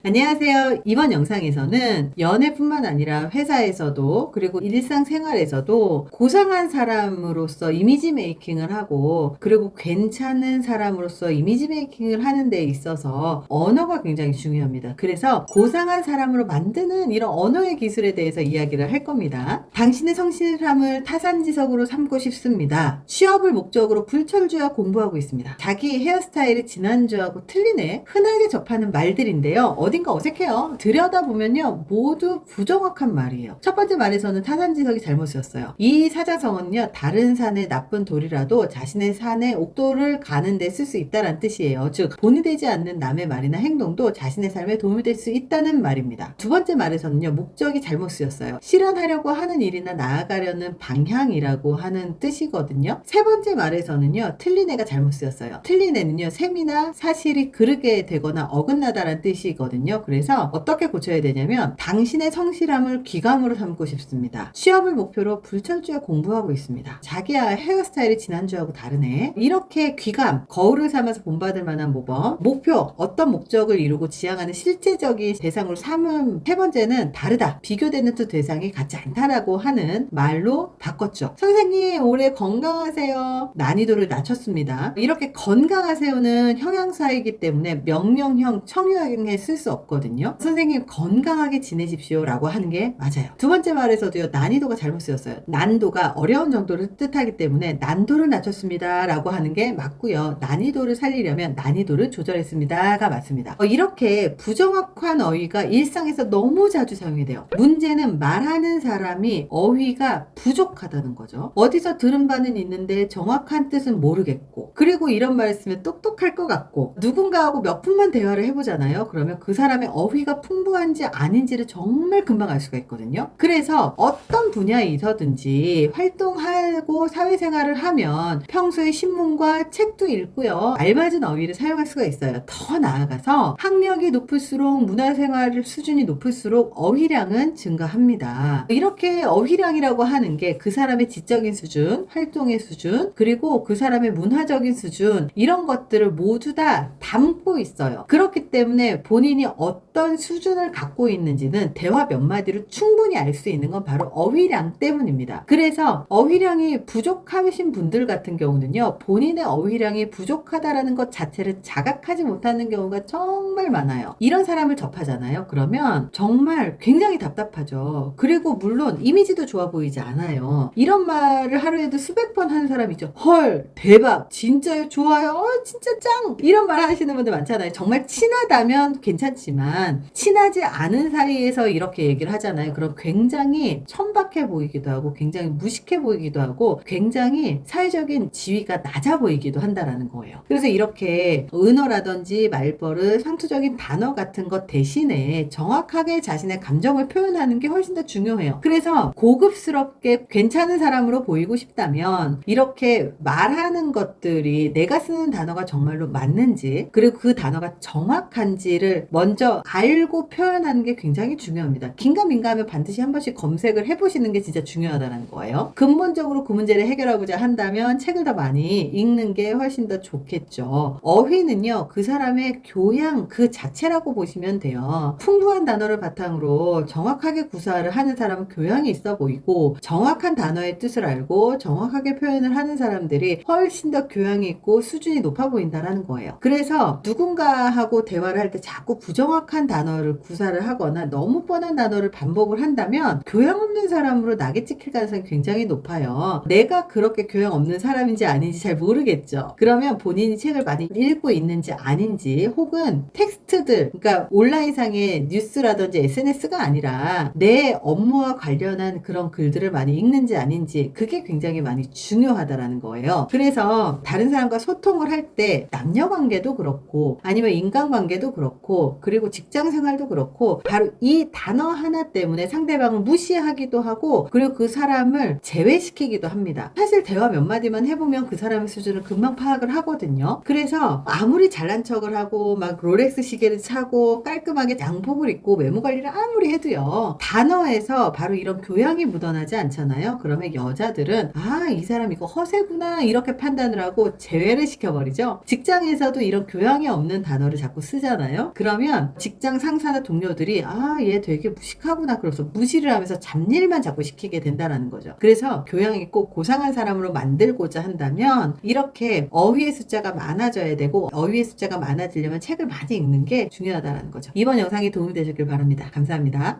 안녕하세요. 이번 영상에서는 연애뿐만 아니라 회사에서도 그리고 일상생활에서도 고상한 사람으로서 이미지 메이킹을 하고 그리고 괜찮은 사람으로서 이미지 메이킹을 하는 데 있어서 언어가 굉장히 중요합니다. 그래서 고상한 사람으로 만드는 이런 언어의 기술에 대해서 이야기를 할 겁니다. 당신의 성실함을 타산지석으로 삼고 싶습니다. 취업을 목적으로 불철주야 공부하고 있습니다. 자기 헤어스타일이 지난주하고 틀리네. 흔하게 접하는 말들인데요. 어딘가 어색해요. 들여다보면요 모두 부정확한 말이에요. 첫 번째 말에서는 타산지석이 잘못 쓰였어요. 이 사자성어는요 다른 산의 나쁜 돌이라도 자신의 산의 옥돌을 가는 데 쓸 수 있다는 뜻이에요. 즉 본이 되지 않는 남의 말이나 행동도 자신의 삶에 도움이 될 수 있다는 말입니다. 두 번째 말에서는요 목적이 잘못 쓰였어요. 실현하려고 하는 일이나 나아가려는 방향이라고 하는 뜻이거든요. 세 번째 말에서는요 틀린 애가 잘못 쓰였어요. 틀린 애는요 셈이나 사실이 그르게 되거나 어긋나다라는 뜻이거든요. 그래서 어떻게 고쳐야 되냐면 당신의 성실함을 귀감으로 삼고 싶습니다. 취업을 목표로 불철주야 공부하고 있습니다. 자기야 헤어스타일이 지난주하고 다르네. 이렇게 귀감, 거울을 삼아서 본받을 만한 모범, 목표, 어떤 목적을 이루고 지향하는 실제적인 대상으로 삼음. 세 번째는 다르다, 비교되는 두 대상이 같지 않다라고 하는 말로 바꿨죠. 선생님 올해 건강하세요. 난이도를 낮췄습니다. 이렇게 건강하세요는 형용사이기 때문에 명령형, 청유형에 쓸 수 없거든요. 선생님 건강하게 지내십시오 라고 하는 게 맞아요. 두 번째 말에서도요 난이도가 잘못 쓰였어요. 난도가 어려운 정도를 뜻하기 때문에 난도를 낮췄습니다 라고 하는 게 맞고요. 난이도를 살리려면 난이도를 조절했습니다가 맞습니다. 이렇게 부정확한 어휘가 일상에서 너무 자주 사용이 돼요. 문제는 말하는 사람이 어휘가 부족하다는 거죠. 어디서 들은 바는 있는데 정확한 뜻은 모르겠고, 그리고 이런 말을 쓰면 똑똑할 것 같고, 누군가하고 몇 분만 대화를 해보잖아요. 그러면 그 사람의 어휘가 풍부한지 아닌지를 정말 금방 알 수가 있거든요. 그래서 어떤 분야에서든지 활동하고 사회생활을 하면 평소에 신문과 책도 읽고요 알맞은 어휘를 사용할 수가 있어요. 더 나아가서 학력이 높을수록 문화생활 수준이 높을수록 어휘량은 증가합니다. 이렇게 어휘량이라고 하는 게 그 사람의 지적인 수준, 활동의 수준, 그리고 그 사람의 문화적인 수준, 이런 것들을 모두 다 담고 있어요. 그렇기 때문에 본인이 어떤 수준을 갖고 있는지는 대화 몇 마디로 충분히 알 수 있는 건 바로 어휘량 때문입니다. 그래서 어휘량이 부족하신 분들 같은 경우는요 본인의 어휘량이 부족하다라는 것 자체를 자각하지 못하는 경우가 정말 많아요. 이런 사람을 접하잖아요. 그러면 정말 굉장히 답답하죠. 그리고 물론 이미지도 좋아 보이지 않아요. 이런 말을 하루에도 수백 번 하는 사람 있죠. 헐, 대박, 진짜요, 좋아요, 진짜 짱, 이런 말 하시는 분들 많잖아요. 정말 친하다면 괜찮지만 친하지 않은 사이에서 이렇게 얘기를 하잖아요. 그럼 굉장히 천박해 보이기도 하고 굉장히 무식해 보이기도 하고 굉장히 사회적인 지위가 낮아 보이기도 한다라는 거예요. 그래서 이렇게 은어라든지 말버릇, 상투적인 단어 같은 것 대신에 정확하게 자신의 감정을 표현하는 게 훨씬 더 중요해요. 그래서 고급스럽게 괜찮은 사람으로 보이고 싶다면 이렇게 말하는 것들이 내가 쓰는 단어가 정말로 맞는지, 그리고 그 단어가 정확한지를 먼저 알고 표현하는 게 굉장히 중요합니다. 긴가민가하면 반드시 한 번씩 검색을 해보시는 게 진짜 중요하다는 거예요. 근본적으로 그 문제를 해결하고자 한다면 책을 더 많이 읽는 게 훨씬 더 좋겠죠. 어휘는요 그 사람의 교양 그 자체라고 보시면 돼요. 풍부한 단어를 바탕으로 정확하게 구사를 하는 사람은 교양이 있어 보이고, 정확한 단어의 뜻을 알고 정확하게 표현을 하는 사람들이 훨씬 더 교양이 있고 수준이 높아 보인다는 거예요. 그래서 누군가하고 대화를 할 때 자꾸 부정확한 단어를 구사를 하거나 너무 뻔한 단어를 반복을 한다면 교양 없는 사람으로 낙에 찍힐 가능성이 굉장히 높아요. 내가 그렇게 교양 없는 사람인지 아닌지 잘 모르겠죠. 그러면 본인이 책을 많이 읽고 있는지 아닌지, 혹은 텍스트들, 그러니까 온라인상의 뉴스라든지 SNS가 아니라 내 업무와 관련한 그런 글들을 많이 읽는지 아닌지, 그게 굉장히 많이 중요하다라는 거예요. 그래서 다른 사람과 소통을 할 때 남녀관계도 그렇고 아니면 인간관계도 그렇고 그리고 직장생활도 그렇고 바로 이 단어 하나 때문에 상대방을 무시하기도 하고 그리고 그 사람을 제외시키기도 합니다. 사실 대화 몇 마디만 해보면 그 사람의 수준을 금방 파악을 하거든요. 그래서 아무리 잘난 척을 하고 막 롤렉스 시계를 차고 깔끔하게 양복을 입고 외모 관리를 아무리 해도요 단어에서 바로 이런 교양이 묻어나지 않잖아요. 그러면 여자들은 아, 이 사람 이거 허세구나 이렇게 판단을 하고 제외를 시켜버리죠. 직장에서도 이런 교양이 없는 단어를 자꾸 쓰잖아요. 그러면 그러면 직장 상사나 동료들이 얘 되게 무식하구나 그래서 무시를 하면서 잡일만 자꾸 시키게 된다는 거죠. 그래서 교양이 꼭 고상한 사람으로 만들고자 한다면 이렇게 어휘의 숫자가 많아져야 되고, 어휘의 숫자가 많아지려면 책을 많이 읽는 게 중요하다는 거죠. 이번 영상이 도움이 되셨길 바랍니다. 감사합니다.